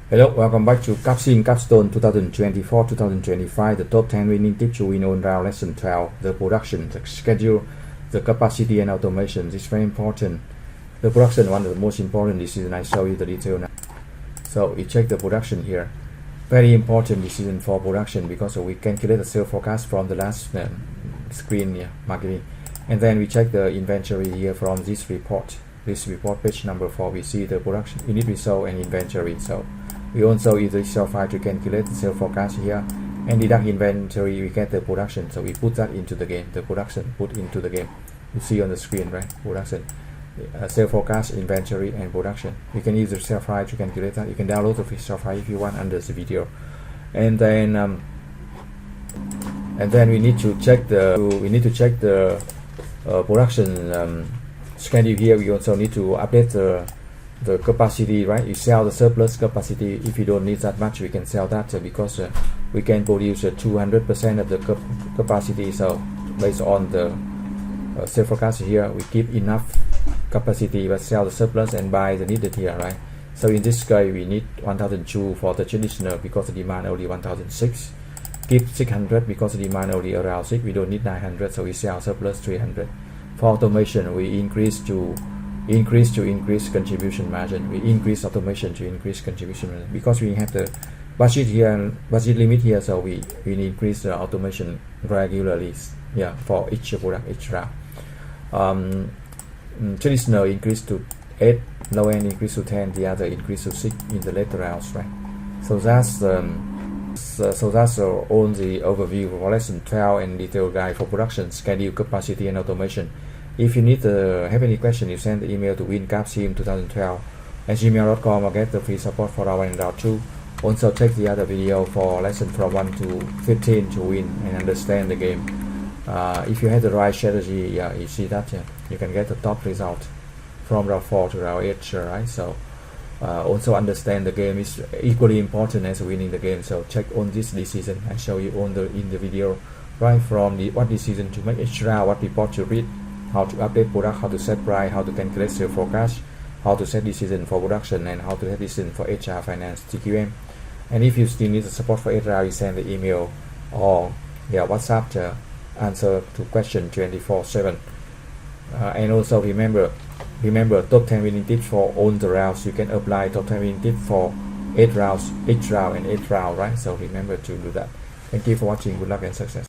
Hello, welcome back to Capstone 2024-2025, the top 10 winning tips to win on round lesson 12, the production, the schedule, the capacity and automation. This is very important. The production, one of the most important decisions. I show you the detail now. So you check the production here. Very important decision for production because we calculate the sales forecast from the last screen here, marketing. And then we check the inventory here from this report. This report page number 4, we see the production, unit result and inventory. So we also use the Excel file to calculate the sales forecast here and deduct inventory, we get the production. So we put that into the game, the production put into the game. You see on the screen, right? Production, sales forecast, inventory and production. You can use the Excel file to calculate that. You can download the Excel file if you want under the video. And then we need to check the production schedule here. We also need to update the capacity, right? You sell the surplus capacity. If you don't need that much, we can sell that because we can produce 200% of the capacity. So based on the sales forecast here, we keep enough capacity but sell the surplus and buy the needed here, right? So in this case, we need 1,002 for the traditional because the demand only 1,006. Keep 600 because the demand only around 6. We don't need 900, so we sell surplus 300. For automation, we increase contribution margin. We increase automation to increase contribution margin because we have the budget here, budget limit here. So we increase the automation regularly. Yeah, for each product, each round. Traditional increase to 8, low end increase to 10, the other increase to 6 in the later rounds, right? So that's all the overview for lesson 12 and detailed guide for production, schedule, capacity and automation. If you need have any question, you send the email to wincapsim2012@gmail.com or get the free support for round 1 and round 2. Also check the other video for lesson from 1 to 15 to win and understand the game. If you have the right strategy, you see that you can get the top result from round 4 to round 8, right? So also understand the game is equally important as winning the game. So check on this decision. I show you in the video, right from what decision to make each round, what report to read, how to update product, how to set price, how to calculate sales forecast, how to set decision for production, and how to set decision for HR, finance, TQM. And if you still need the support for HR, you send the email or WhatsApp to answer to question 24/7. And also remember top 10 winning tips for all the rounds. You can apply top 10 winning tips for 8 rounds, each round and 8 round, right? So remember to do that. Thank you for watching. Good luck and success.